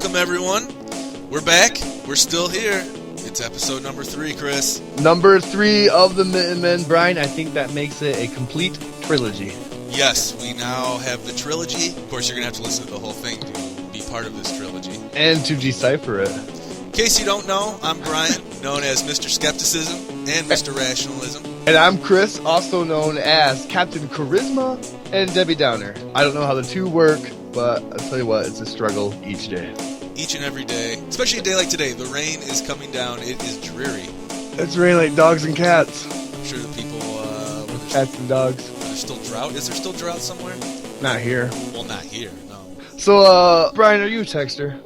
Welcome, everyone. We're back. We're still here. It's episode number 3, Chris. Number 3 of the Mitten Men. Brian, I think that makes it a complete trilogy. Yes, we now have the trilogy. Of course, you're going to have to listen to the whole thing to be part of this trilogy. And to decipher it. In case you don't know, I'm Brian, known as Mr. Skepticism and Mr. Rationalism. And I'm Chris, also known as Captain Charisma and Debbie Downer. I don't know how the two work, but I'll tell you what, it's a struggle each day. Each and every day, especially a day like today, the rain is coming down. It is dreary. It's raining like dogs and cats. I'm sure the people... cats and dogs. There's still drought? Is there still drought somewhere? Not here. Well, not here, no. So, Brian, are you a texter?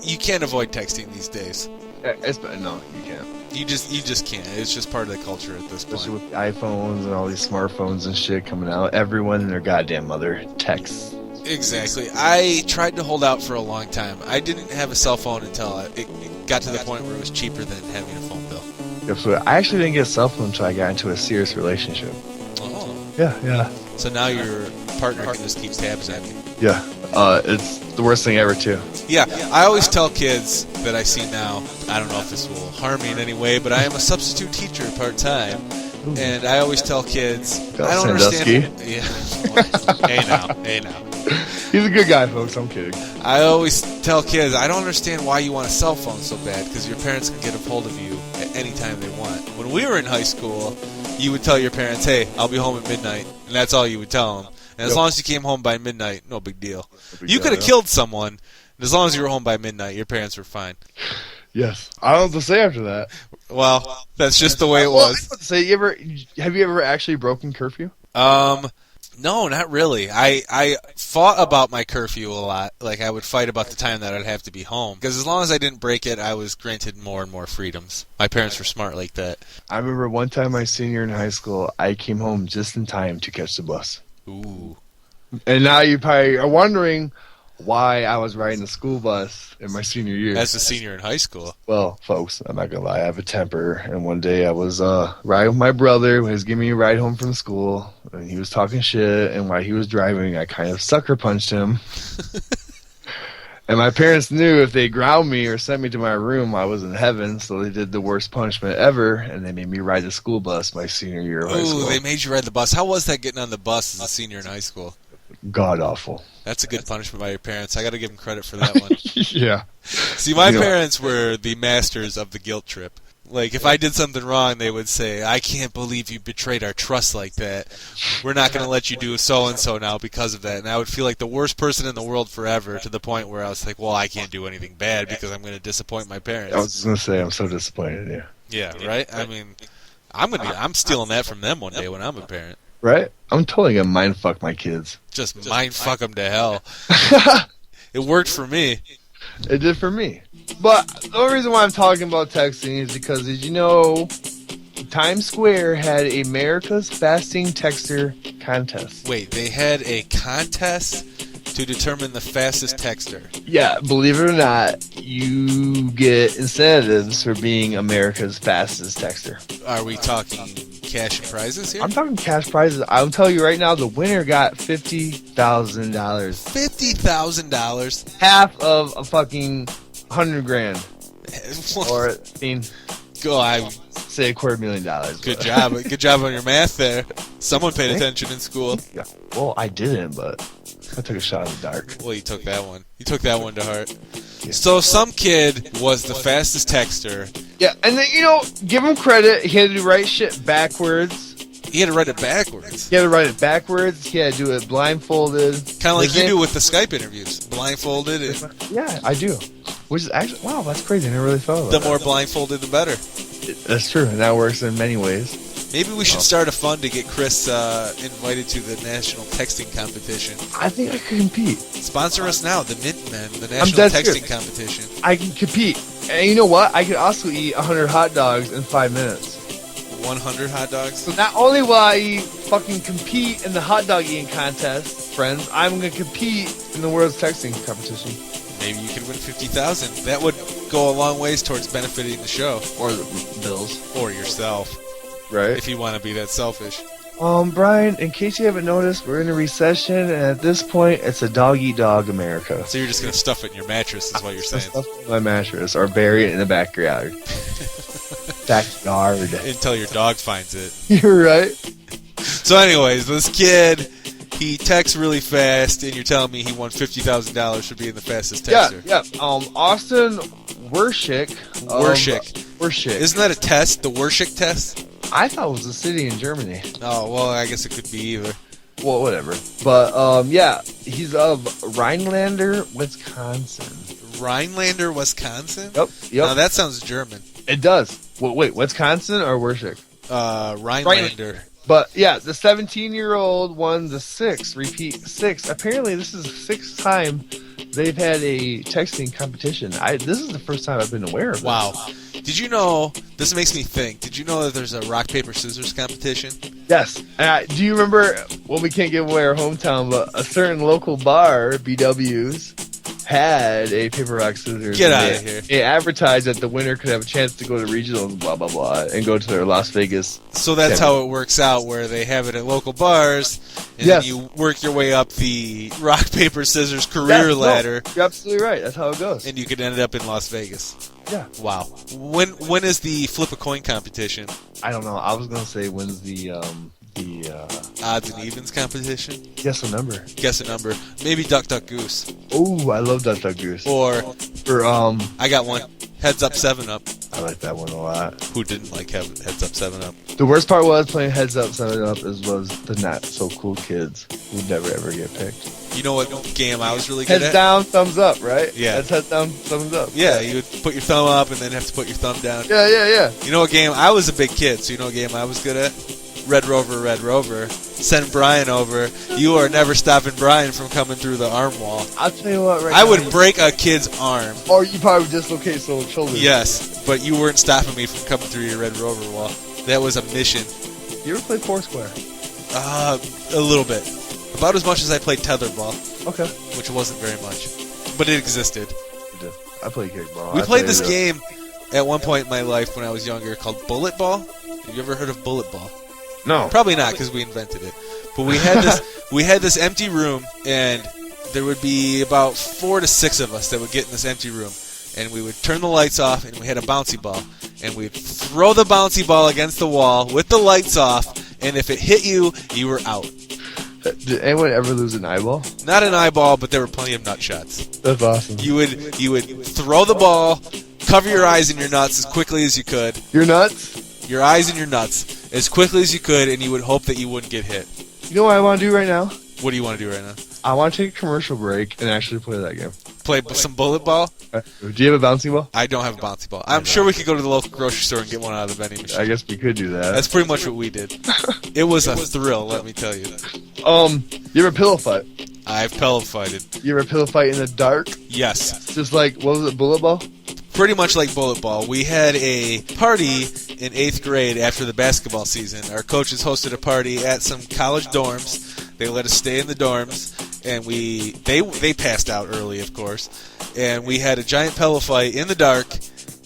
You can't avoid texting these days. No, you can't. You just can't. It's just part of the culture at this point. Especially with iPhones and all these smartphones and shit coming out. Everyone and their goddamn mother texts. Exactly. I tried to hold out for a long time. I didn't have a cell phone until it got to the point where it was cheaper than having a phone bill. Absolutely. I actually didn't get a cell phone until I got into a serious relationship. Oh. Yeah. So now your partner can just keep tabs on you. Yeah. It's the worst thing ever, too. Yeah. I always tell kids that I see now, I don't know if this will harm me in any way, but I am a substitute teacher part-time. Ooh. And I always tell kids, I don't understand. Yeah. Hey now. He's a good guy, folks. I'm kidding. I always tell kids, I don't understand why you want a cell phone so bad, because your parents can get a hold of you at any time they want. When we were in high school, you would tell your parents, hey, I'll be home at midnight, and that's all you would tell them. And as long as you came home by midnight, no big deal. You could have killed someone, and as long as you were home by midnight, your parents were fine. Yes. I don't know what to say after that. Well, that's just the way it was. So have you ever actually broken curfew? No, not really. I fought about my curfew a lot. Like, I would fight about the time that I'd have to be home. Because as long as I didn't break it, I was granted more and more freedoms. My parents were smart like that. I remember one time my senior in high school, I came home just in time to catch the bus. Ooh. And now you probably are wondering why I was riding the school bus in my senior year. As a senior in high school. Well, folks, I'm not going to lie, I have a temper. And one day I was riding with my brother. He was giving me a ride home from school. And he was talking shit. And while he was driving, I kind of sucker punched him. And my parents knew if they ground me or sent me to my room, I was in heaven. So they did the worst punishment ever. And they made me ride the school bus my senior year of high school. Ooh, they made you ride the bus. How was that getting on the bus as a senior in high school? God awful. That's a good punishment by your parents. I got to give them credit for that one. Yeah. See, my parents were the masters of the guilt trip. Like, if I did something wrong, they would say, I can't believe you betrayed our trust like that. We're not going to let you do so-and-so now because of that. And I would feel like the worst person in the world forever, to the point where I was like, well, I can't do anything bad because I'm going to disappoint my parents. I was just going to say, I'm so disappointed in you. Yeah, right? I mean, I'm stealing that from them one day when I'm a parent. Right? I'm totally going to mindfuck my kids. Just mindfuck them to hell. It worked for me. It did for me. But the only reason why I'm talking about texting is because, did you know, Times Square had America's Fasting Texter contest. Wait, they had a contest to determine the fastest texter? Yeah, believe it or not, you get incentives for being America's fastest texter. Are we talking cash and prizes here? I'm talking cash prizes. I'll tell you right now, the winner got $50,000. $50,000? Half of a fucking $100,000. Or, I mean, I say $250,000. Good job. Good job on your math there. Someone paid attention in school. Yeah. Well, I didn't, but I took a shot in the dark. Well, you took that one. You took that one to heart. Yeah. So some kid was the fastest texter. Yeah, and then, give him credit. He had to write shit backwards. He had to write it backwards. He had to write it backwards. He had to do it blindfolded. Kind of like you do with the Skype interviews. Blindfolded. Yeah, I do. Which is actually, wow, that's crazy. I never really thought about that. The more blindfolded, the better. That's true, and that works in many ways. Maybe we should start a fund to get Chris invited to the national texting competition. I think I could compete. Sponsor us now, the Mitten Men, the national texting competition. I can compete. And you know what? I could also eat 100 hot dogs in 5 minutes. 100 hot dogs? So not only will I fucking compete in the hot dog eating contest, friends, I'm going to compete in the world's texting competition. Maybe you could win 50,000. That would go a long ways towards benefiting the show. Or the bills. Or yourself. Right. If you want to be that selfish. Brian, in case you haven't noticed, we're in a recession, and at this point, it's a dog-eat-dog America. So you're just going to stuff it in your mattress is what you're saying. Stuff it in my mattress, or bury it in the backyard. Backyard. Until your dog finds it. You're right. So anyways, this kid, he texts really fast, and you're telling me he won $50,000 for being the fastest texter. Yeah. Austin Werschik. Werschik. Isn't that a test? The Werschik test? I thought it was a city in Germany. Oh, well, I guess it could be either. Well, whatever. But, yeah, he's of Rhinelander, Wisconsin. Rhinelander, Wisconsin? Yep. Now, that sounds German. It does. Well, wait, Wisconsin or Werschik? Rhinelander. But, yeah, the 17-year-old won the repeat six. Apparently, this is the sixth time they've had a texting competition. This is the first time I've been aware of it. Wow. Did you know, this makes me think, did you know that there's a rock, paper, scissors competition? Yes. Do you remember, well, we can't give away our hometown, but a certain local bar, BW's, had a paper, rock, scissors. Get out of here. They advertised that the winner could have a chance to go to regionals, blah, blah, blah, and go to their Las Vegas. So that's how it works out, where they have it at local bars, and then you work your way up the rock, paper, scissors career ladder. You're absolutely right. That's how it goes. And you could end up in Las Vegas. Yeah. Wow. When is the flip a coin competition? I don't know. I was going to say when's the odds and evens competition? Guess a number. Guess a number. Maybe Duck Duck Goose. Oh, I love Duck Duck Goose. Or I got one. Heads Up 7 Up. I like that one a lot. Who didn't like Heads Up 7 Up? The worst part was playing Heads Up 7 Up was the not so cool kids who never ever get picked. You know what game I was really good at? Heads down, thumbs up, right? Yeah. That's heads down, thumbs up. Yeah, you would put your thumb up and then have to put your thumb down. Yeah. You know what game? I was a big kid, so you know what game I was good at? Red Rover. Send Brian over. You are never stopping Brian from coming through the arm wall. I'll tell you what, I would break a kid's arm. Or you probably would dislocate someone's shoulder. Yes, but you weren't stopping me from coming through your Red Rover wall. That was a mission. You ever play Foursquare? A little bit. About as much as I played tetherball. Okay. Which wasn't very much. But it existed. You did. I played kickball. We played this game at one point in my life when I was younger called Bullet Ball. Have you ever heard of Bullet Ball? No. Probably not, because we invented it. But we had this empty room, and there would be about 4 to 6 of us that would get in this empty room. And we would turn the lights off, and we had a bouncy ball. And we'd throw the bouncy ball against the wall with the lights off, and if it hit you, you were out. Did anyone ever lose an eyeball? Not an eyeball, but there were plenty of nut shots. That's awesome. You would throw the ball, cover your eyes and your nuts as quickly as you could. Your nuts? Your eyes and your nuts as quickly as you could, and you would hope that you wouldn't get hit. You know what I want to do right now? What do you want to do right now? I want to take a commercial break and actually play that game. Play some bullet ball? Do you have a bouncy ball? I don't have a bouncy ball. I'm sure we could go to the local grocery store and get one out of the vending machine. I guess we could do that. That's pretty much what we did. It was a thrill, let me tell you. You ever pillow fight? I've pillow fighted. You ever pillow fight in the dark? Yes. Just like, what was it, bullet ball? Pretty much like bullet ball. We had a party in 8th grade after the basketball season. Our coaches hosted a party at some college dorms. They let us stay in the dorms, and they passed out early, of course. And we had a giant pillow fight in the dark,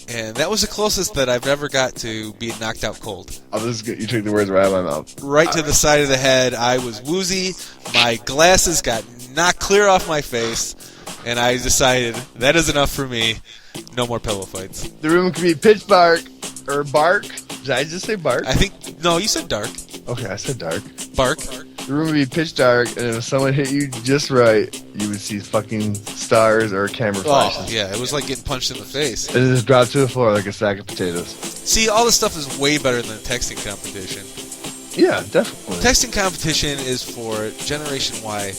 and that was the closest that I've ever got to being knocked out cold. Oh, this is good. You took the words right out of my mouth. Right to the side of the head. I was woozy. My glasses got knocked clear off my face, and I decided that is enough for me. No more pillow fights. The room could be pitch dark or bark. Did I just say bark? No, you said dark. Okay, I said dark. Bark. The room would be pitch dark, and if someone hit you just right, you would see fucking stars or camera flashes. Oh, yeah, it was like getting punched in the face. And it just dropped to the floor like a sack of potatoes. See, all this stuff is way better than texting competition. Yeah, definitely. Texting competition is for Generation Y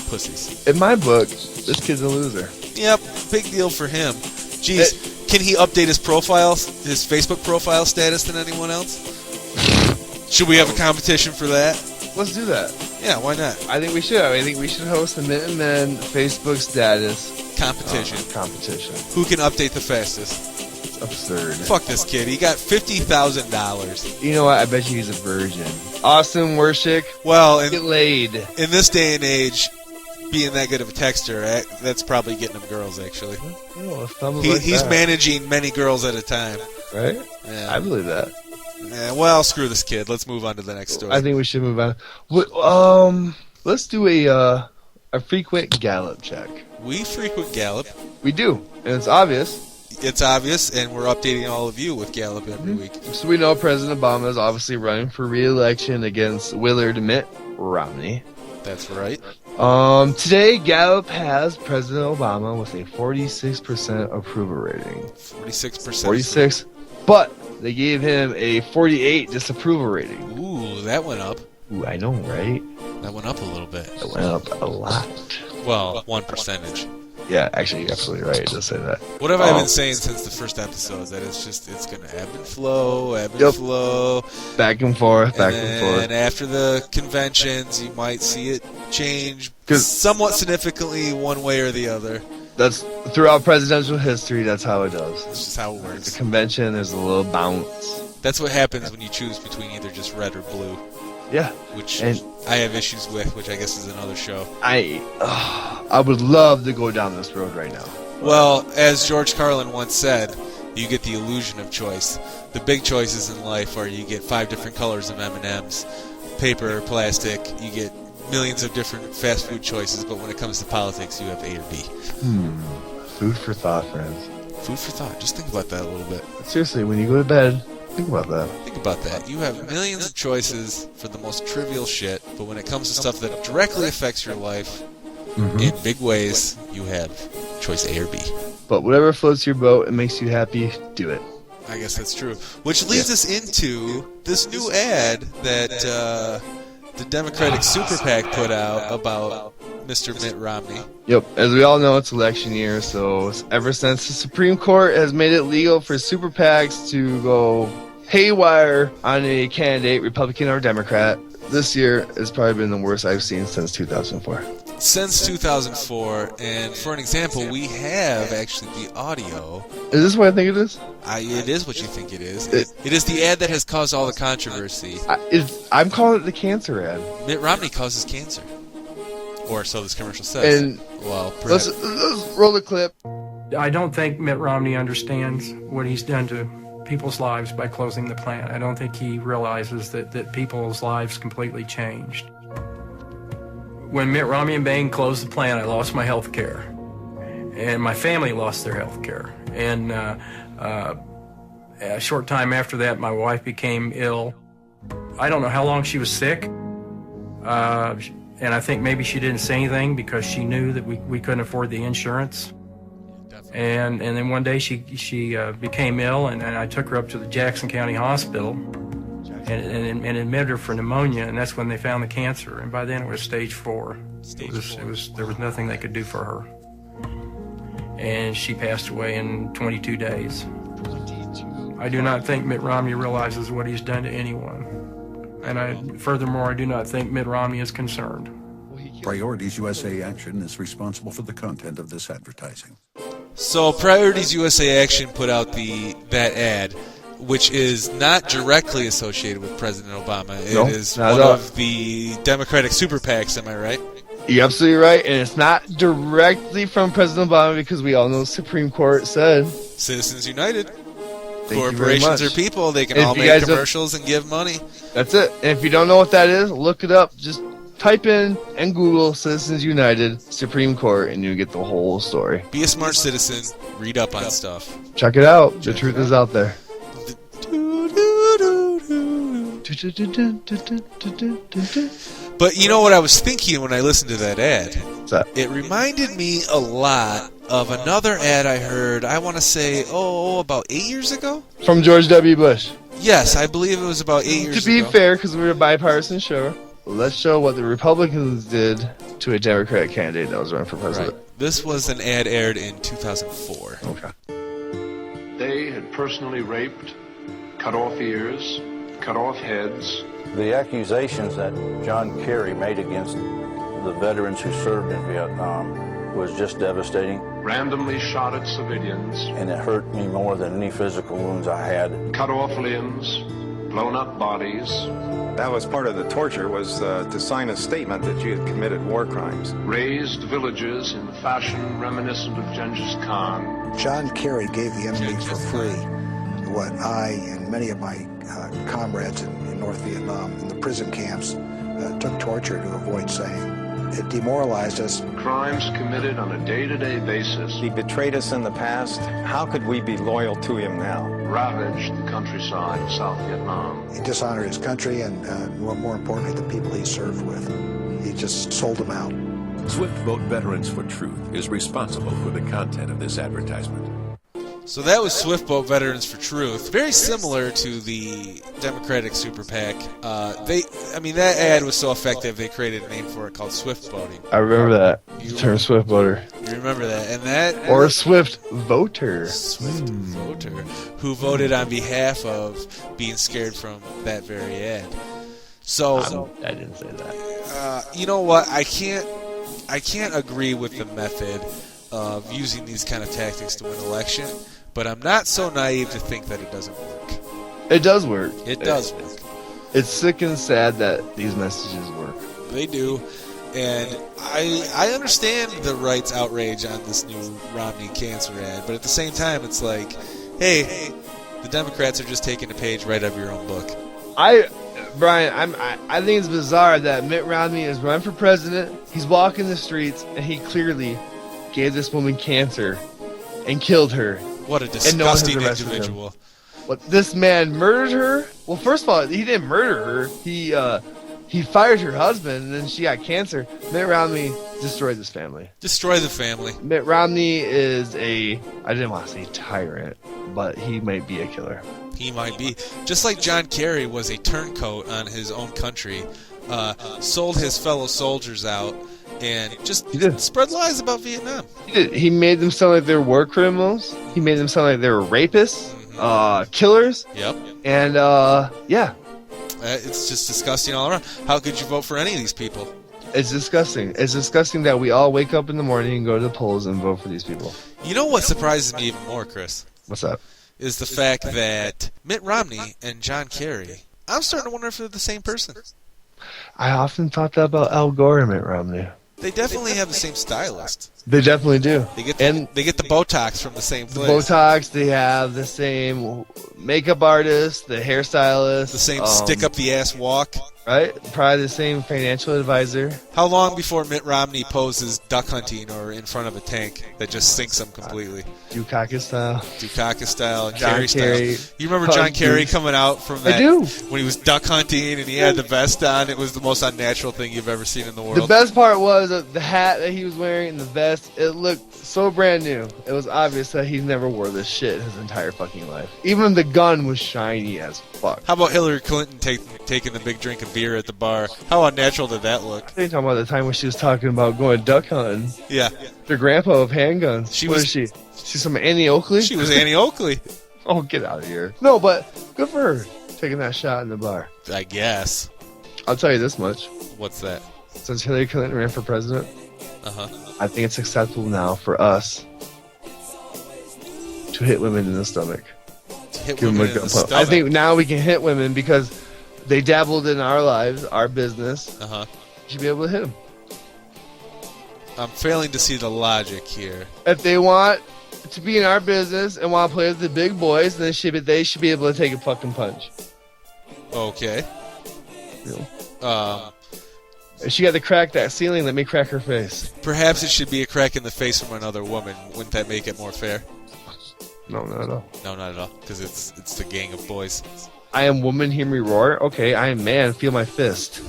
pussies. In my book, this kid's a loser. Yep, big deal for him. Jeez, can he update his Facebook profile status than anyone else? Should we have a competition for that? Let's do that. Yeah, why not? I think we should. I think we should host the Mitten Men Facebook status competition. Who can update the fastest? It's absurd. Fuck this kid. He got $50,000. You know what? I bet you he's a virgin. Austin Werschik. Well, get laid. In this day and age, being that good of a texter, that's probably getting him girls, actually. He's managing many girls at a time. Right? Yeah. I believe that. Well, screw this kid. Let's move on to the next story. I think we should move on. Let's do a frequent Gallup check. We frequent Gallup. We do, and it's obvious. It's obvious, and we're updating all of you with Gallup every week. So we know President Obama is obviously running for re-election against Willard Mitt Romney. That's right. Today, Gallup has President Obama with a 46% approval rating. 46%. 46, but they gave him a 48 disapproval rating. Ooh, that went up. Ooh, I know, right? That went up a little bit. It went up a lot. Well, 1%. Yeah, actually, you're absolutely right. It does say that. What have I been saying since the first episode? That it's going to ebb and flow, flow. Back and forth, back and forth. And after the conventions, you might see it change somewhat significantly one way or the other. That's throughout presidential history, that's how it does. That's just how it works. The convention, there's a little bounce. That's what happens when you choose between either just red or blue. Yeah. Which I have issues with, which I guess is another show. I would love to go down this road right now. Well, as George Carlin once said, you get the illusion of choice. The big choices in life are you get 5 different colors of M&Ms, paper, plastic, you get millions of different fast food choices, but when it comes to politics, you have A or B. Food for thought, friends. Food for thought. Just think about that a little bit. Seriously, when you go to bed, think about that. Think about that. You have millions of choices for the most trivial shit, but when it comes to stuff that directly affects your life in big ways, you have choice A or B. But whatever floats your boat and makes you happy, do it. I guess that's true. Which leads us into this new ad that the Democratic Super PAC put out about Mr. Mitt Romney. Yep. As we all know, it's election year, so ever since the Supreme Court has made it legal for super PACs to go haywire on a candidate, Republican or Democrat, this year has probably been the worst I've seen since 2004. Since 2004, and for an example, we have actually the audio. Is this what I think it is? It is what you think it is. It is the ad that has caused all the controversy. I'm calling it the cancer ad. Mitt Romney causes cancer. Or so this commercial says. And well, let's roll the clip. I don't think Mitt Romney understands what he's done to people's lives by closing the plant. I don't think he realizes that people's lives completely changed. When Mitt Romney and Bain closed the plant, I lost my health care. And my family lost their health care. And a short time after that, my wife became ill. I don't know how long she was sick. And I think maybe she didn't say anything because she knew that we couldn't afford the insurance. And then one day she became ill, and I took her up to the Jackson County Hospital and admitted her for pneumonia, and that's when they found the cancer. And by then it was stage 4. There was nothing they could do for her. And she passed away in 22 days. I do not think Mitt Romney realizes what he's done to anyone. And furthermore, I do not think Mitt Romney is concerned. Priorities USA Action is responsible for the content of this advertising. So Priorities USA Action put out that ad, which is not directly associated with President Obama. It is one of the Democratic super PACs, am I right? You're absolutely right, and it's not directly from President Obama because we all know the Supreme Court said Citizens United. Thank Corporations are people. They can all make commercials and give money. That's it. And if you don't know what that is, look it up. Just type in and Google Citizens United Supreme Court, and you get the whole story. Be a smart citizen. Read up on stuff. Check it out. The truth is out there. But you know what I was thinking when I listened to that ad? What's that? It reminded me a lot of another ad I heard, I want to say, about 8 years ago? From George W. Bush. Yes, I believe it was about 8 years ago. To be fair, because we're a bipartisan show, let's show what the Republicans did to a Democratic candidate that was running for president. Right. This was an ad aired in 2004. Okay. They had personally raped, cut off ears, cut off heads. The accusations that John Kerry made against the veterans who served in Vietnam was just devastating. Randomly shot at civilians. And it hurt me more than any physical wounds I had. Cut off limbs, blown up bodies. That was part of the torture, was to sign a statement that you had committed war crimes. Razed villages in fashion reminiscent of Genghis Khan. John Kerry gave the enemy for free. what I and many of my comrades in North Vietnam in the prison camps took torture to avoid saying. It demoralized us. Crimes committed on a day-to-day basis He betrayed us in the past. How could we be loyal to him now? ravaged the countryside of South Vietnam. He dishonored his country and, more importantly, the people he served with. He just sold them out. Swift Vote Veterans for Truth is responsible for the content of this advertisement. So that was Swift Boat Veterans for Truth. Very similar to the Democratic Super PAC. That ad was so effective they created a name for it called Swift Boating. I remember that. Term Swift voter. You remember that, and that or Swift voter. Swift voter who voted on behalf of being scared from that very ad. So I didn't say that. You know what? I can't agree with the method of using these kind of tactics to win an election, but I'm not so naive to think that it doesn't work. It does work. It does work. It's sick and sad that these messages work. They do. And I understand the right's outrage on this new Romney cancer ad, but at the same time, it's like, hey, the Democrats are just taking a page right out of your own book. Brian, I think it's bizarre that Mitt Romney is running for president. He's walking the streets, and he clearly gave this woman cancer and killed her. What a disgusting individual. What, this man murdered her? Well, first of all, he didn't murder her. He fired her husband, and then she got cancer. Mitt Romney destroyed this family. Destroy the family. Mitt Romney is I didn't want to say tyrant, but he might be a killer. He might be. Just like John Kerry was a turncoat on his own country, sold his fellow soldiers out, and just spread lies about Vietnam. He did. He made them sound like they were war criminals. He made them sound like they were rapists, killers. Yep. And, yeah. It's just disgusting all around. How could you vote for any of these people? It's disgusting. It's disgusting that we all wake up in the morning and go to the polls and vote for these people. You know what surprises me even more, Chris? What's up? Is the fact that Mitt Romney and John Kerry, I'm starting to wonder if they're the same person. I often thought that about Al Gore and Mitt Romney. They definitely have the same stylist. They definitely do. They get the Botox from the same place. Botox, they have the same makeup artist, the hairstylist. The same stick-up-the-ass walk. Right? Probably the same financial advisor. How long before Mitt Romney poses duck hunting or in front of a tank that just sinks him completely? Dukakis style. Dukakis style and John Kerry style. You remember John Kerry coming out from that? I do. When he was duck hunting and he had the vest on. It was the most unnatural thing you've ever seen in the world. The best part was the hat that he was wearing and the vest. It looked so brand new. It was obvious that he never wore this shit his entire fucking life. Even the gun was shiny as fuck. How about Hillary Clinton taking the big drink of beer at the bar? How unnatural did that look? Are you talking about the time when she was talking about going duck hunting? Yeah. Her grandpa of handguns. What is she? She's from Annie Oakley? She was Annie Oakley. Oh, get out of here. No, but good for her taking that shot in the bar. I guess. I'll tell you this much. What's that? Since Hillary Clinton ran for president, I think it's acceptable now for us to hit women in the stomach. Hit women in the stomach. I think now we can hit women because they dabbled in our lives, our business. You should be able to hit them. I'm failing to see the logic here. If they want to be in our business and want to play with the big boys, then they should be able to take a fucking punch. Okay. If she got to crack that ceiling, let me crack her face. Perhaps it should be a crack in the face from another woman. Wouldn't that make it more fair? No, not at all. No, not at all. Because it's the gang of boys. I am woman, hear me roar. Okay, I am man, feel my fist.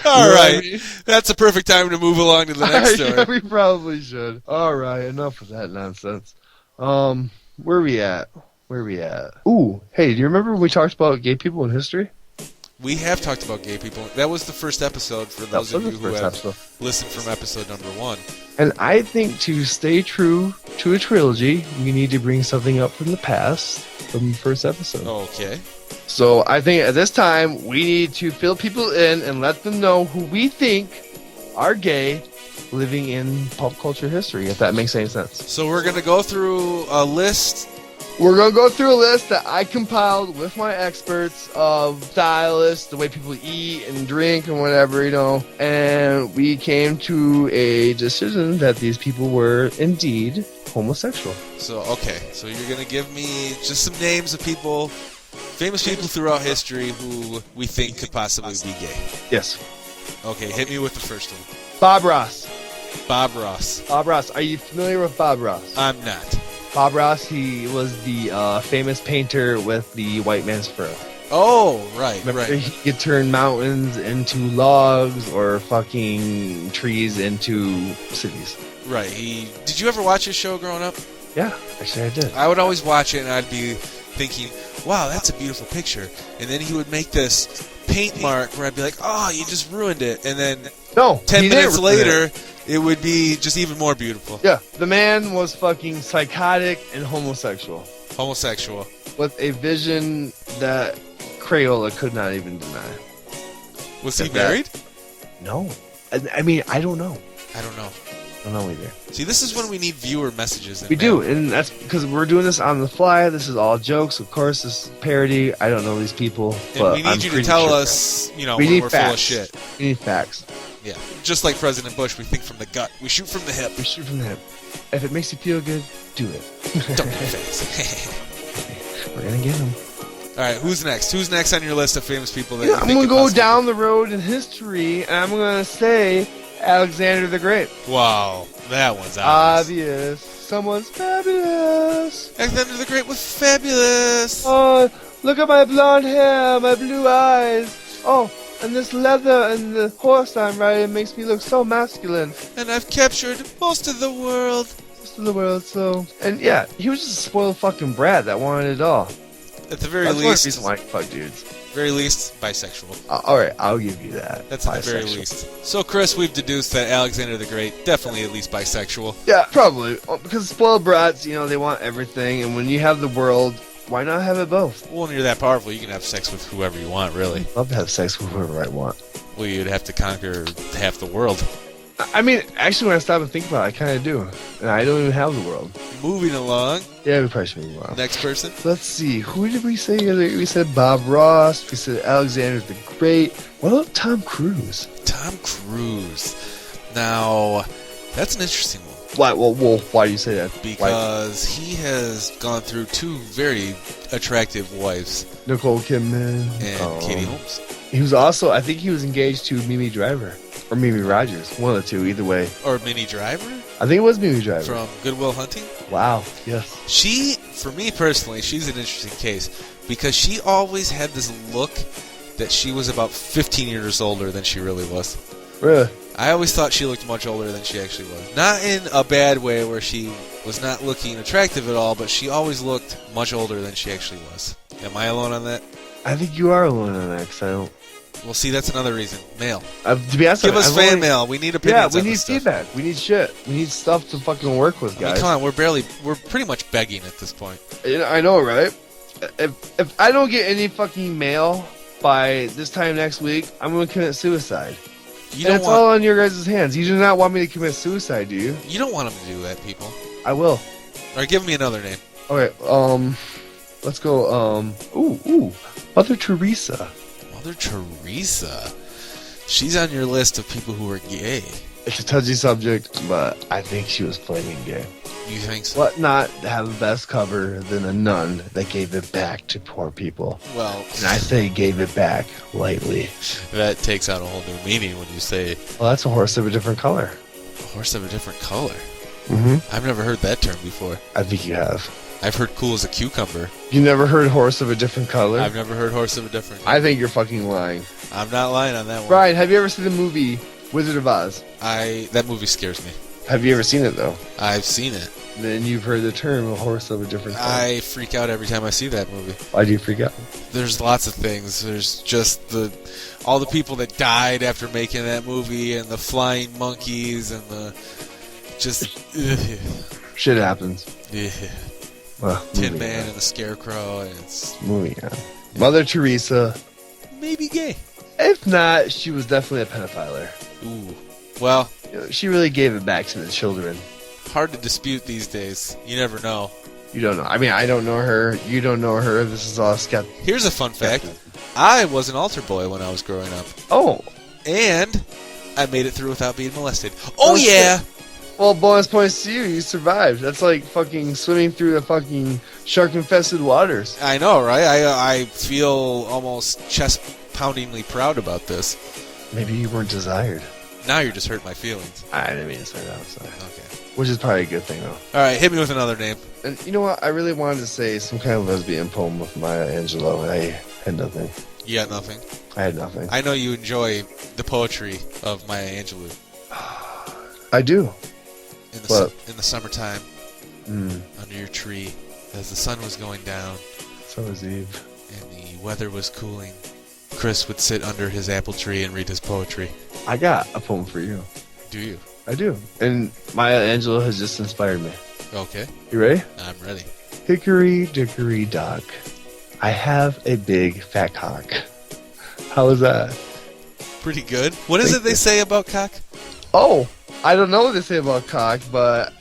All right. That's a perfect time to move along to the next story. Yeah, we probably should. All right, enough of that nonsense. Where we at? Ooh, hey, do you remember when we talked about gay people in history? We have talked about gay people. That was the first episode for those of you who have listened from episode number 1. And I think to stay true to a trilogy, we need to bring something up from the past, from the first episode. Okay. So I think at this time, we need to fill people in and let them know who we think are gay living in pop culture history, if that makes any sense. So we're going to go through a list We're going to go through a list that I compiled with my experts of stylists, the way people eat and drink and whatever, and we came to a decision that these people were indeed homosexual. So you're going to give me just some names of people, famous people throughout history who we think could possibly be gay. Yes. Okay, hit me with the first one. Bob Ross. Bob Ross. Bob Ross. Are you familiar with Bob Ross? I'm not. Bob Ross, he was the famous painter with the white man's fro. Oh, right, Remember, right. he could turn mountains into logs or fucking trees into cities. Right. Did you ever watch his show growing up? Yeah, actually I did. I would always watch it, and I'd be thinking, wow, that's a beautiful picture. And then he would make this paint mark where I'd be like, oh, you just ruined it. And then 10 minutes later, it would be just even more beautiful. Yeah, the man was fucking psychotic and homosexual. Homosexual. With a vision that Crayola could not even deny. Was he married? No. I mean, I don't know. I don't know. I don't know either. See, this is when we need viewer messages. We do, and that's because we're doing this on the fly. This is all jokes, of course. This is parody. I don't know these people, but we need you to tell us, when we're full of shit. We need facts. Yeah, just like President Bush, we think from the gut. We shoot from the hip. We shoot from the hip. If it makes you feel good, do it. Don't be fast. We're gonna get him. All right, who's next? Who's next on your list of famous people that I'm gonna go down the road in history, and I'm gonna say Alexander the Great. Wow, that one's obvious. Someone's fabulous. Alexander the Great was fabulous. Oh, look at my blonde hair, my blue eyes. Oh, and this leather and the horse I'm riding makes me look so masculine. And I've captured most of the world. And yeah, he was just a spoiled fucking brat that wanted it all. At the very That's least, reason why I fuck dudes. Very least, bisexual. Alright, I'll give you that. That's at the very least. So, Chris, we've deduced that Alexander the Great, definitely at least bisexual. Yeah, probably. Because spoiled brats, they want everything, and when you have the world, why not have it both? Well, when you're that powerful, you can have sex with whoever you want, really. I'd love to have sex with whoever I want. Well, you'd have to conquer half the world. I mean, actually, when I stop and think about it, I kind of do. And I don't even have the world. Moving along. Yeah, we probably should move along. Next person. Let's see. Who did we say? We said Bob Ross. We said Alexander the Great. What about Tom Cruise? Tom Cruise. Now, that's an interesting one. Why? Well, why do you say that? Because he has gone through two very attractive wives. Nicole Kidman. And Katie Holmes. He was also, I think he was engaged to Mimi Driver. Or Mimi Rogers. One of the two, either way. Or Minnie Driver? I think it was Mimi Driver. From Good Will Hunting? Wow, yes. She, for me personally, she's an interesting case. Because she always had this look that she was about 15 years older than she really was. Really? I always thought she looked much older than she actually was. Not in a bad way where she was not looking attractive at all, but she always looked much older than she actually was. Am I alone on that? I think you are alone on that, because I don't... Well, see, that's another reason. Mail. To be honest, give us fan mail. We need opinions. Yeah, we need feedback. We need shit. We need stuff to fucking work with, guys. I mean, come on, we're pretty much begging at this point. I know, right? If I don't get any fucking mail by this time next week, I'm going to commit suicide. It's all on your guys' hands. You do not want me to commit suicide, do you? You don't want them to do that, people. I will. All right, give me another name. Okay, let's go, Mother Teresa. Mother Teresa? She's on your list of people who are gay. It's a touchy subject, but I think she was flaming gay. You think so? What not have a best cover than a nun that gave it back to poor people? Well... And I say gave it back lightly. That takes out a whole new meaning when you say... Well, that's a horse of a different color. A horse of a different color? Mm-hmm. I've never heard that term before. I think you have. I've heard cool as a cucumber. You never heard horse of a different color? I've never heard horse of a different color. I think you're fucking lying. I'm not lying on that one. Brian, have you ever seen the movie Wizard of Oz? That movie scares me. Have you ever seen it, though? I've seen it. Then you've heard the term a horse of a different color. I freak out every time I see that movie. Why do you freak out? There's lots of things. There's just all the people that died after making that movie, and the flying monkeys, and the just shit happens. Yeah. Well, Tin Man and the Scarecrow, and it's moving on. Mother Teresa, maybe gay. If not, she was definitely a pedophiler. Ooh. Well, she really gave it back to the children. Hard to dispute these days. You never know. You don't know. I mean, I don't know her. You don't know her. This is all skeptical. Here's a fun fact. I was an altar boy when I was growing up. Oh. And I made it through without being molested. Oh, yeah! Well, bonus points to you. You survived. That's like fucking swimming through the fucking shark-infested waters. I know, right? I feel almost chest-poundingly proud about this. Maybe you weren't desired. Now you're just hurting my feelings. I didn't mean to say that. Sorry. Okay. Which is probably a good thing, though. All right, hit me with another name. And you know what? I really wanted to say some kind of lesbian poem with Maya Angelou, and I had nothing. You got nothing? I had nothing. I know you enjoy the poetry of Maya Angelou. I do. In the summertime, under your tree, as the sun was going down, Summer's Eve, and the weather was cooling, Chris would sit under his apple tree and read his poetry. I got a poem for you. Do you? I do. And Maya Angelou has just inspired me. Okay. You ready? I'm ready. Hickory dickory dock, I have a big fat cock. How was that? Pretty good. What is it they say about cock? Oh, I don't know what they say about cock, but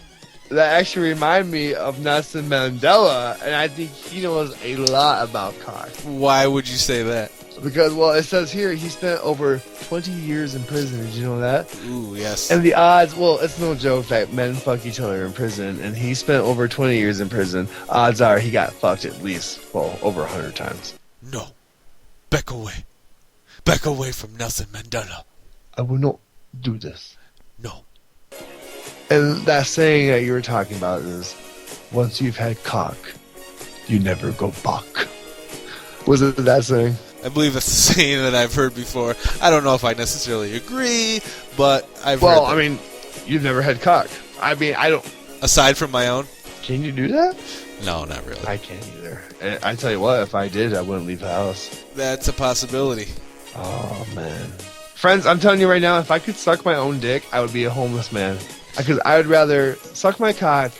that actually reminded me of Nelson Mandela, and I think he knows a lot about cock. Why would you say that? Because, well, it says here he spent over 20 years in prison. Did you know that? Ooh, yes. And the odds, well, it's no joke that men fuck each other in prison, and he spent over 20 years in prison. Odds are he got fucked at least, well, over 100 times. No. Back away. Back away from Nelson Mandela. I will not do this. No. And that saying that you were talking about is, once you've had cock, you never go back. Was it that saying? I believe that's the saying that I've heard before. I don't know if I necessarily agree, but I've heard Well, that. I mean, you've never had cock. I mean, I don't... Aside from my own? Can you do that? No, not really. I can't either. And I tell you what, if I did, I wouldn't leave the house. That's a possibility. Oh, man. Friends, I'm telling you right now, if I could suck my own dick, I would be a homeless man. Because I would rather suck my cock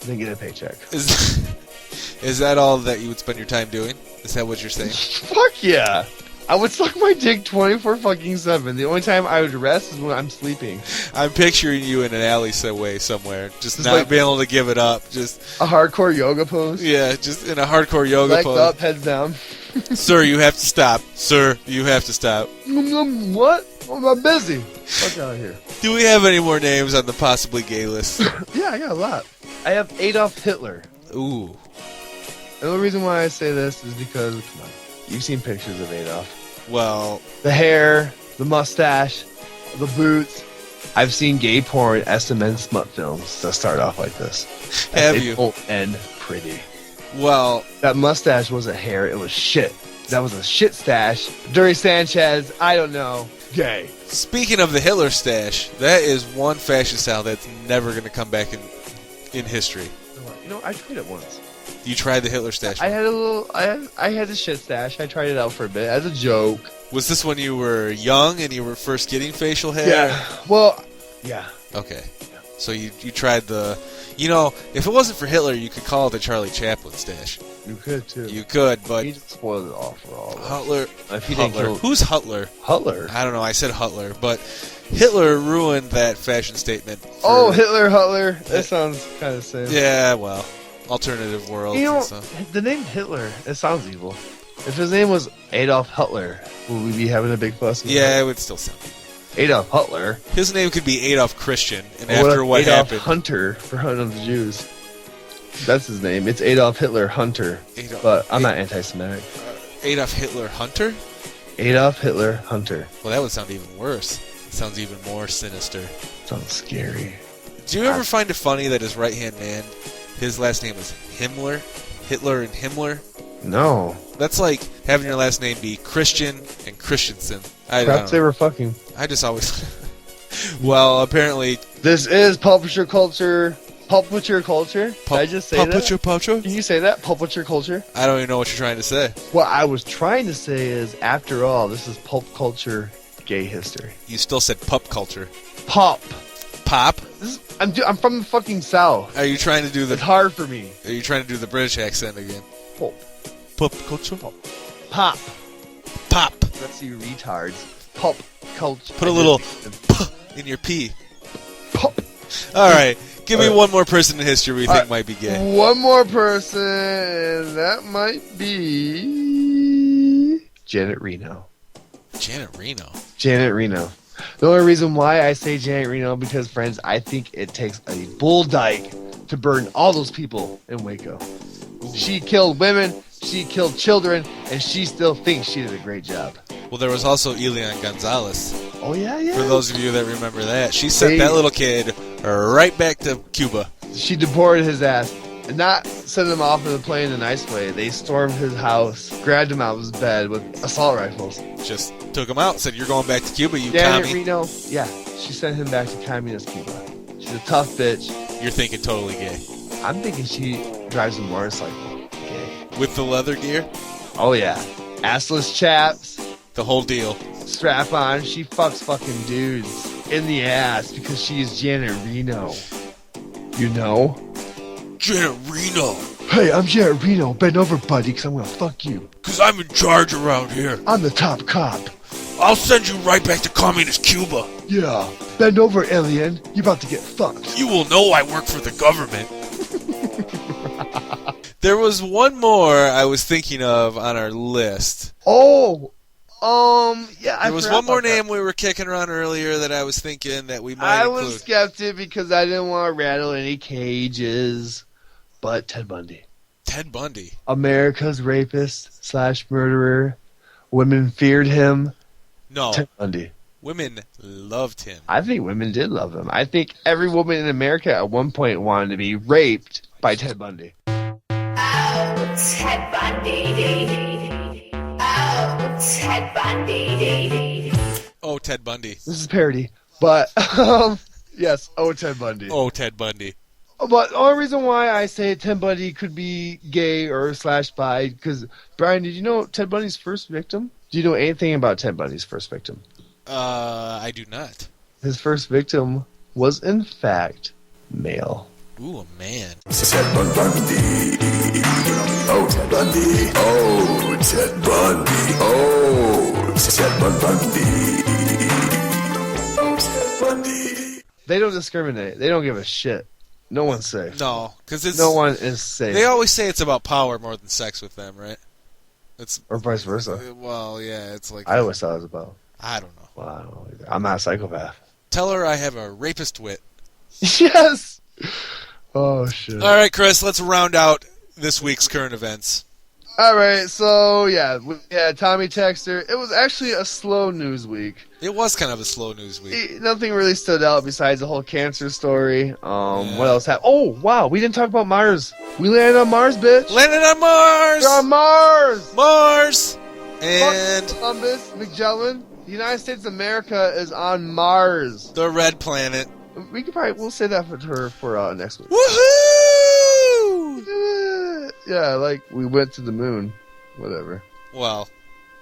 than get a paycheck. Is that all that you would spend your time doing? Is that what you're saying? Fuck yeah! I would suck my dick 24/7. The only time I would rest is when I'm sleeping. I'm picturing you in an alleyway somewhere, just not like being able to give it up. Just a hardcore yoga pose. Yeah, just in a hardcore yoga Legs pose. up, heads down. Sir, you have to stop. Sir, you have to stop. What? I'm busy. Fuck out of here. Do we have any more names on the possibly gay list? Yeah, I got a lot. I have Adolf Hitler. Ooh. The only reason why I say this is because, come on, you've seen pictures of Adolf. Well, the hair, the mustache, the boots. I've seen gay porn, SMN smut films that start off like this. Have you? Don't end pretty. Well, that mustache wasn't hair; it was shit. That was a shit stash. Dirty Sanchez, I don't know. Gay. Speaking of the Hitler stash, that is one fashion style that's never going to come back in history. You know, I tried it once. You tried the Hitler stash? I had a little. I had a shit stash. I tried it out for a bit as a joke. Was this when you were young and you were first getting facial hair? Yeah. Well, yeah. Okay. Yeah. So you tried the... You know, if it wasn't for Hitler, you could call it the Charlie Chaplin stash. You could, too. You could, but... He just spoiled it all for all of us. Hutler... If he didn't kill... Who's Hutler? Hutler? I don't know. I said Hutler, but Hitler ruined that fashion statement. Oh, Hitler, Hutler. That sounds kind of the same. Yeah, well, alternative worlds you know, and stuff. The name Hitler, it sounds evil. If his name was Adolf Hitler, would we be having a big fuss? Yeah, it would still sound evil. Adolf Hitler. His name could be Adolf Christian, and or after what Adolf happened... Hunter for hunting of the Jews. That's his name. It's Adolf Hitler Hunter. But I'm not anti-Semitic. Adolf Hitler Hunter? Adolf Hitler Hunter. Well, that would sound even worse. It sounds even more sinister. Sounds scary. Do you ever find it funny that his right-hand man, his last name is Himmler? Hitler and Himmler? No. That's like having your last name be Christian and Christensen. Perhaps they were fucking. I just always... Well, apparently... This is Pulpitcher Culture. Pulpitcher Culture? Did I just say Pulpitcher that? Culture? Can you say that? Pulpitcher Culture? I don't even know what you're trying to say. What I was trying to say is, after all, this is pulp culture gay history. You still said pup culture. Pop. Pop? I'm from the fucking South. Are you trying to do the... It's hard for me. Are you trying to do the British accent again? Pulp. Pup culture? Pop. Pop. Pop. Let's see, retards. Pulp culture. Put a little p in your P. Pop. All right. Give me one more person in history we think might be gay. One more person, and that might be Janet Reno. Janet Reno. Janet Reno. The only reason why I say Janet Reno, because, friends, I think it takes a bull dyke to burn all those people in Waco. Ooh. She killed women, she killed children, and she still thinks she did a great job. Well, there was also Elian Gonzalez. Oh, yeah. For those of you that remember that. She sent that little kid right back to Cuba. She deported his ass. And not send him off in the plane in a nice way. They stormed his house, grabbed him out of his bed with assault rifles. Just took him out, said, "You're going back to Cuba, you Janet commie." Reno, yeah, she sent him back to communist Cuba. She's a tough bitch. You're thinking totally gay. I'm thinking she drives a motorcycle. Gay. With the leather gear? Oh, yeah. Assless chaps. The whole deal. Strap on. She fucks fucking dudes in the ass because she is Janet Reno. You know? Janet Reno. Hey, I'm Janet Reno. Bend over, buddy, because I'm going to fuck you. Because I'm in charge around here. I'm the top cop. I'll send you right back to communist Cuba. Yeah. Bend over, alien. You're about to get fucked. You will know I work for the government. There was one more I was thinking of on our list. Oh, yeah. There was one more name we were kicking around earlier that I was thinking that we might include. I was skeptic because I didn't want to rattle any cages. But Ted Bundy. Ted Bundy. America's rapist / murderer. Women feared him. No. Ted Bundy. Women loved him. I think women did love him. I think every woman in America at one point wanted to be raped by Ted Bundy. Oh, Ted Bundy. Oh, Ted Bundy. Oh, Ted Bundy. This is parody. But, yes, oh, Ted Bundy. Oh, Ted Bundy. But the only reason why I say Ted Bundy could be gay or / bi, because, Brian, did you know Ted Bundy's first victim? Do you know anything about Ted Bundy's first victim? I do not. His first victim was, in fact, male. Ooh, a man. Ted Bundy. Oh, Ted Bundy. Oh, Ted Bundy. Oh, Ted Bundy. Oh, Ted Bundy. They don't discriminate. They don't give a shit. No one's safe. No, because it's... No one is safe. They always say it's about power more than sex with them, right? It's or vice versa. Well, yeah, it's like... I always thought it was about... I don't know. Well, I don't know either. I'm not a psychopath. Tell her I have a rapist wit. Yes! Oh, shit. All right, Chris, let's round out this week's current events. All right, so, yeah, we had Tommy Texter. It was actually a slow news week. It was kind of a slow news week. Nothing really stood out besides the whole cancer story. What else happened? Oh, wow, we didn't talk about Mars. We landed on Mars, bitch. Landed on Mars! We're on Mars! Mars! And... Columbus, Magellan, the United States of America is on Mars. The red planet. We'll say that for her for next week. Woohoo! Yeah, like we went to the moon. Whatever. Well,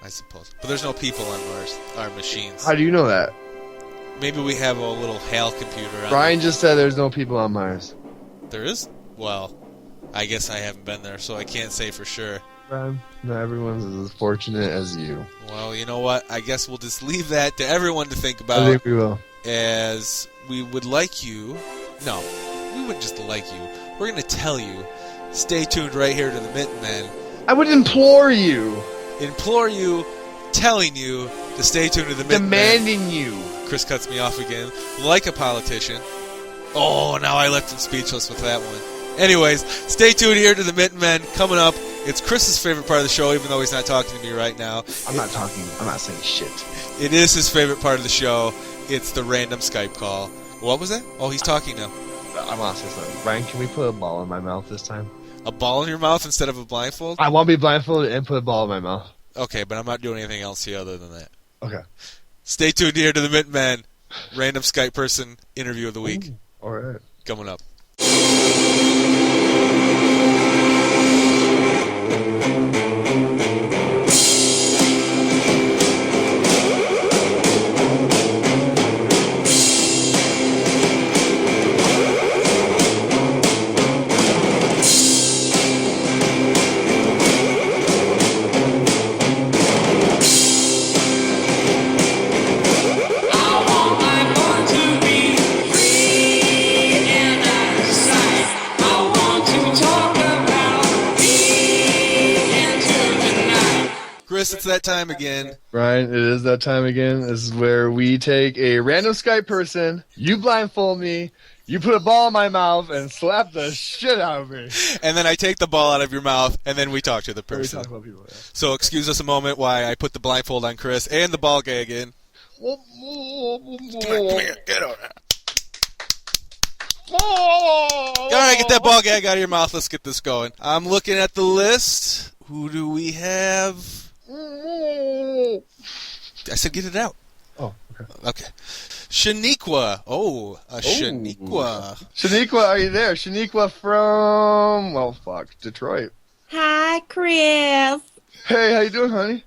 I suppose. But there's no people on Mars. Our machines. How do you know that? Maybe we have a little HAL computer on Brian just said there's no people on Mars. There is? Well, I guess I haven't been there, so I can't say for sure. Brian, not everyone's as fortunate as you. Well, you know what? I guess we'll just leave that to everyone to think about. I think we will. As we would like you... No, we wouldn't just like you. We're going to tell you. Stay tuned right here to the Mitten Men. I would implore you. Implore you, telling you to stay tuned to the Mitten Men. Demanding you. Chris cuts me off again. Like a politician. Oh, now I left him speechless with that one. Anyways, stay tuned here to the Mitten Men. Coming up, it's Chris's favorite part of the show, even though he's not talking to me right now. I'm not talking. I'm not saying shit. It is his favorite part of the show. It's the random Skype call. What was that? Oh, he's talking now. I'm not saying something. Brian, can we put a ball in my mouth this time? A ball in your mouth instead of a blindfold? I want to be blindfolded and put a ball in my mouth. Okay, but I'm not doing anything else here other than that. Okay. Stay tuned here to the Mitten Men. Random Skype person interview of the week. Ooh, all right. Coming up. Chris, it's that time again. Brian, it is that time again. This is where we take a random Skype person, you blindfold me, you put a ball in my mouth, and slap the shit out of me. And then I take the ball out of your mouth, and then we talk to the person. We talk about people, yeah. So excuse us a moment while I put the blindfold on Chris and the ball gag in. Come here, get over there. All right, get that ball gag out of your mouth. Let's get this going. I'm looking at the list. Who do we have? I said get it out. Oh, okay. Okay. Shaniqua. Oh, Shaniqua. Shaniqua, are you there? Shaniqua from, Detroit. Hi, Chris. Hey, how you doing, honey?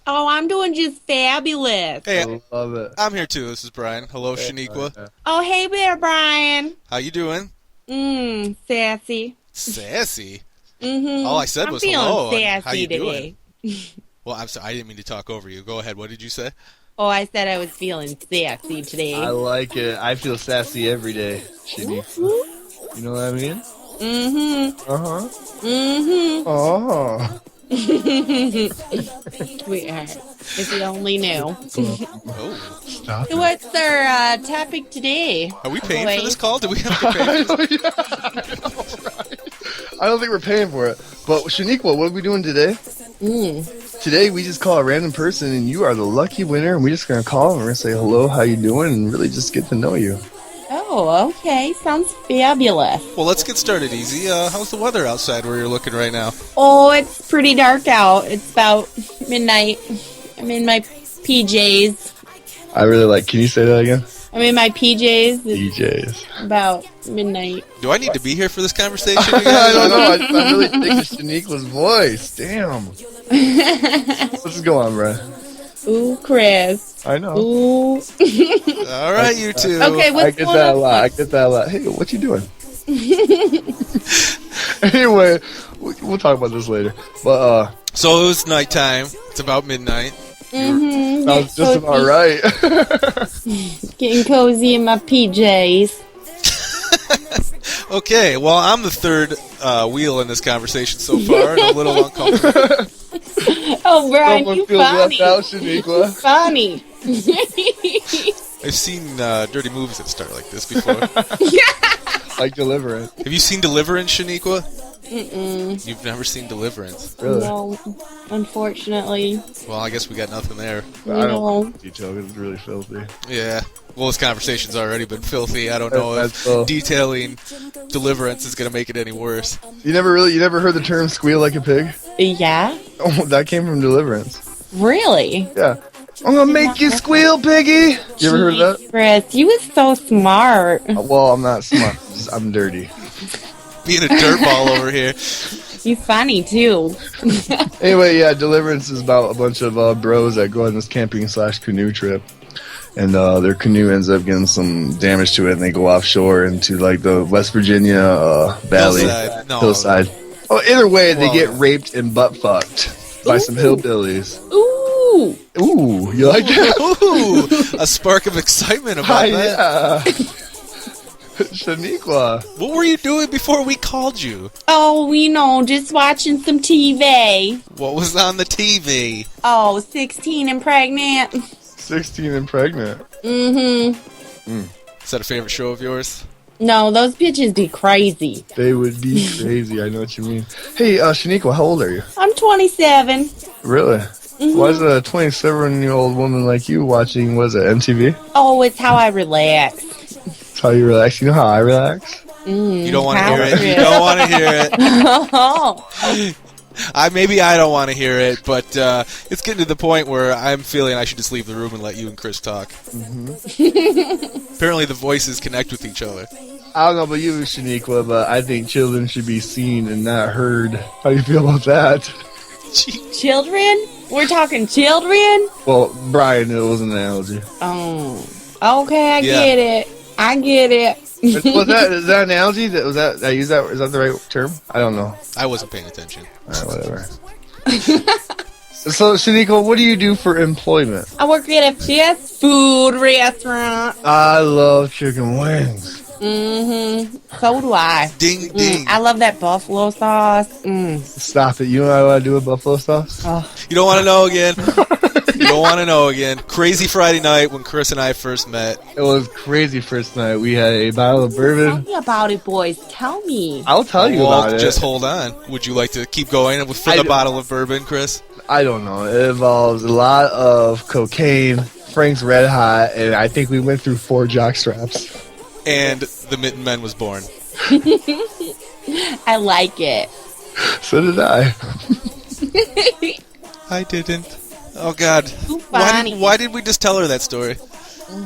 Oh, I'm doing just fabulous. Hey, I love it. I'm here too. This is Brian. Hello, Shaniqua. Oh, hey there, Brian. How you doing? Sassy. Sassy? Mm-hmm. All I said was feeling hello. Sassy How you today. doing? Well, I'm sorry. I didn't mean to talk over you. Go ahead. What did you say? Oh, I said I was feeling sassy today. I like it. I feel sassy every day, Shaniqua. You know what I mean? Mm-hmm. Uh-huh. Mm-hmm. Oh. Sweetheart, if you only knew. Oh. Stop So what's our topic today? Are we paying for this call? Do we have to pay for this? I don't think we're paying for it. But Shaniqua, what are we doing today? Today we just call a random person, and you are the lucky winner. And we're just gonna call and we're gonna say hello, how you doing, and really just get to know you. Oh, okay. Sounds fabulous. Well, let's get started easy. How's the weather outside where you're looking right now? Oh, it's pretty dark out. It's about midnight. I'm in my PJs. I really like. Can you say that again? I'm in my PJs. DJs. About midnight. Do I need to be here for this conversation? I don't know. I really think it's Shaniqua's voice. Damn. What's going on, bro? Ooh, Chris. I know. Ooh. All right, you two. Okay, what's I get going that on? a lot. I get that a lot. Hey, what you doing? Anyway, we'll talk about this later. But so it was nighttime. It's about midnight. Mm-hmm. Sounds just about right. Getting cozy in my PJs. Okay, well, I'm the third wheel in this conversation so far, and I'm a little uncomfortable. Oh, Brian, Someone you feels funny. left out, Shaniqua. Funny. I've seen dirty movies that start like this before. Like Deliverance. Have you seen Deliverance, Shaniqua? Mm-mm. You've never seen Deliverance? Really? No, unfortunately. Well, I guess we got nothing there. I don't No. know detail because it's really filthy. Yeah. Well, this conversation's already been filthy. I don't know That's if detailing Deliverance is going to make it any worse. You never heard the term "squeal like a pig"? Yeah? Oh, that came from Deliverance. Really? Yeah. I'm gonna make you squeal, piggy. You ever heard of that? Chris, you was so smart. Well, I'm not smart. I'm dirty. Being a dirtball over here. You funny, too. Anyway, yeah, Deliverance is about a bunch of bros that go on this camping/canoe trip. And their canoe ends up getting some damage to it, and they go offshore into like the West Virginia valley, Hillside. No. hillside. Oh, either way, they Well, get raped and butt fucked by some hillbillies. Ooh. Ooh, you like that? Ooh, a spark of excitement about that. Yeah. Shaniqua. What were you doing before we called you? Oh, we know, just watching some TV. What was on the TV? Oh, 16 and pregnant. 16 and pregnant. Mm-hmm. Is that a favorite show of yours? No, those bitches be crazy. They would be crazy. I know what you mean. Hey, Shaniqua, how old are you? I'm 27. Really? Mm-hmm. Why is a 27-year-old woman like you watching, was it, MTV? Oh, it's how I relax. That's how you relax. You know how I relax? You don't want to hear it. You don't want to hear it. Oh. Maybe I don't want to hear it, but it's getting to the point where I'm feeling I should just leave the room and let you and Chris talk. Mm-hmm. Apparently the voices connect with each other. I don't know about you, Shaniqua, but I think children should be seen and not heard. How do you feel about that? Children? We're talking children? Well, Brian, it was an analogy. Oh. Okay, I get it. I get it. Was that is that an analogy? Was that I use that? Is that the right term? I don't know. I wasn't paying attention. Whatever. So, Shaniqua, what do you do for employment? I work at a fast food restaurant. I love chicken wings. Mm-hmm. So do I. Ding, ding. I love that buffalo sauce. Stop it. You know what I want to do with buffalo sauce? Oh. You don't want to know again. You don't want to know again. Crazy Friday night when Chris and I first met. It was crazy first night. We had a bottle of Tell bourbon. me about it, boys. Tell me. I'll tell you about it. Just hold on. Would you like to keep going for the bottle of bourbon, Chris? I don't know. It involves a lot of cocaine, Frank's Red Hot, and I think we went through 4 jock straps. And the Mitten Men was born. I like it. So did I. I didn't. Oh, God. Why did we just tell her that story?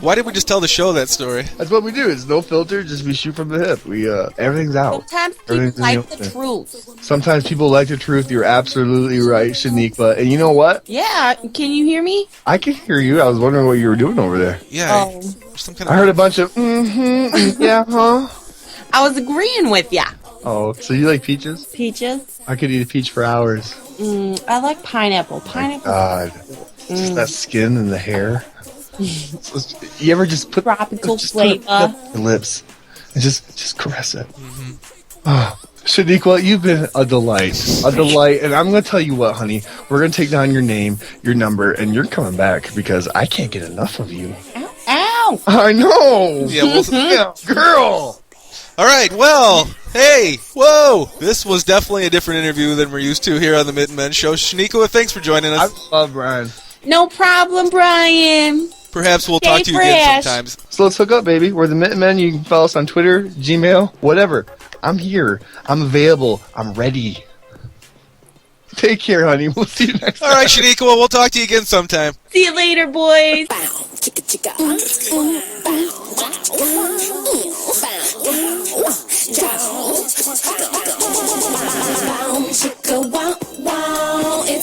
Why did we just tell the show that story? That's what we do. It's no filter. Just we shoot from the hip. We everything's out. Sometimes people like the truth. Sometimes people like the truth. You're absolutely right, Shaniqua. And you know what? Yeah. Can you hear me? I can hear you. I was wondering what you were doing over there. Yeah. Oh. I heard a bunch of yeah, huh? I was agreeing with ya. Oh, so you like peaches? Peaches? I could eat a peach for hours. I like pineapple. Pineapple. God. Just that skin and the hair. You ever just put tropical flavor on your lips and just caress it? Oh, Shaniqua, you've been a delight, and I'm gonna tell you what, honey. We're gonna take down your name, your number, and you're coming back because I can't get enough of you. Ow! I know. Yeah, yeah, girl. All right, well, hey, whoa. This was definitely a different interview than we're used to here on the Mitten Men Show. Shaniqua, thanks for joining us. I love Brian. No problem, Brian. Perhaps we'll talk to you again sometimes. So let's hook up, baby. We're the Mitten Men. You can follow us on Twitter, Gmail, whatever. I'm here. I'm available. I'm ready. Take care, honey. We'll see you next time. All right, Shaniqua, we'll talk to you again sometime. See you later, boys. It's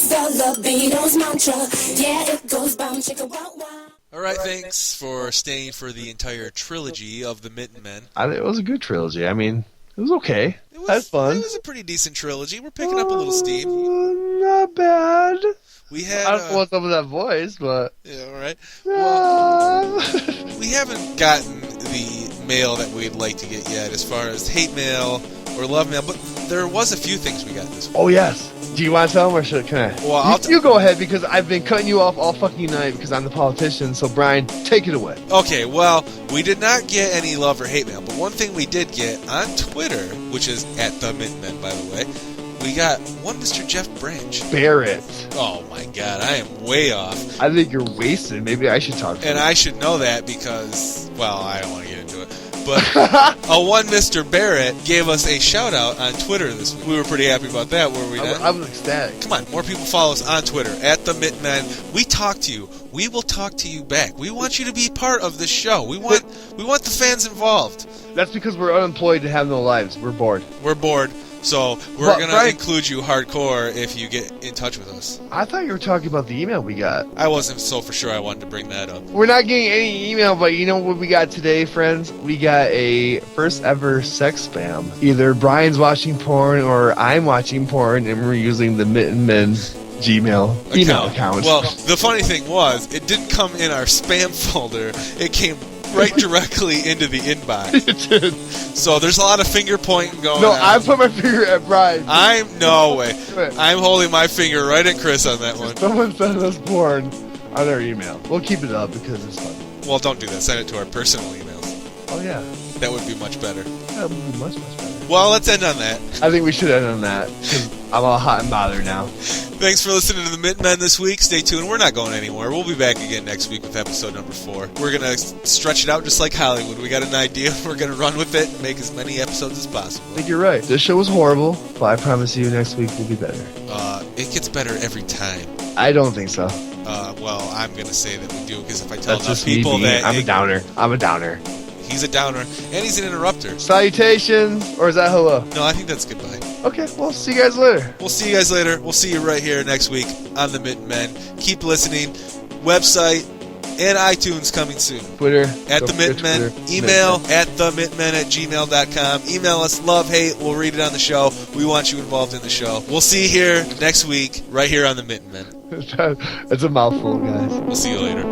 the Beatles mantra. Yeah, it goes bound, chicka wow wow. All right, thanks for staying for the entire trilogy of the Mitten Men. It was a good trilogy. I mean, it was okay. It was fun. It was a pretty decent trilogy. We're picking up a little steam. Not bad. We had. I don't know what's up with that voice, but yeah, all right. Well, we haven't gotten the mail that we'd like to get yet, as far as hate mail or love mail. But there was a few things we got this week. Oh yes. Do you want to tell them or can I? Well, you go ahead because I've been cutting you off all fucking night because I'm the politician. So Brian, take it away. Okay, well, we did not get any love or hate mail, but one thing we did get on Twitter, which is at the Mitten Men, by the way, we got one Mr. Jeff Branch. Barrett. Oh my God, I am way off. I think you're wasted. Maybe I should talk to you. And I should know that because, well, I don't want to get into it. But one Mr. Barrett gave us a shout out on Twitter this week. We were pretty happy about that, were we not? I was ecstatic. Come on, more people follow us on Twitter at the Mitten Men. We talk to you. We will talk to you back. We want you to be part of this show. We want the fans involved. That's because we're unemployed and have no lives. We're bored. We're bored. So we're going to include you hardcore if you get in touch with us. I thought you were talking about the email we got. I wasn't so for sure I wanted to bring that up. We're not getting any email, but you know what we got today, friends? We got a first ever sex spam. Either Brian's watching porn or I'm watching porn, and we're using the Mitten Men Gmail email account. Well, the funny thing was, it didn't come in our spam folder. It came right directly into the inbox. It did. So there's a lot of finger pointing going on. No, I put my finger at Brian. No way. I'm holding my finger right at Chris on that one. Someone sent us porn on our email. We'll keep it up because it's fun. Well, don't do that. Send it to our personal emails. Oh, yeah. That would be much better. That would be much, much better. Well, let's end on that. I think we should end on that because I'm all hot and bothered now. Thanks for listening to the Mitten Men this week. Stay tuned. We're not going anywhere. We'll be back again next week with episode number 4. We're going to stretch it out just like Hollywood. We got an idea. We're going to run with it and make as many episodes as possible. I think you're right. This show was horrible, but I promise you next week will be better. It gets better every time. I don't think so. Well, I'm going to say that we do because if I tell That's enough just people that... I'm a downer. I'm a downer. He's a downer, and he's an interrupter. Salutations, or is that hello? No, I think that's goodbye. Okay, well, see you guys later. We'll see you guys later. We'll see you right here next week on the Mitten Men. Keep listening. Website and iTunes coming soon. Twitter. At the Mitten Men. Email at themittenmen@gmail.com. Email us love, hate. We'll read it on the show. We want you involved in the show. We'll see you here next week, right here on the Mitten Men. It's a mouthful, guys. We'll see you later.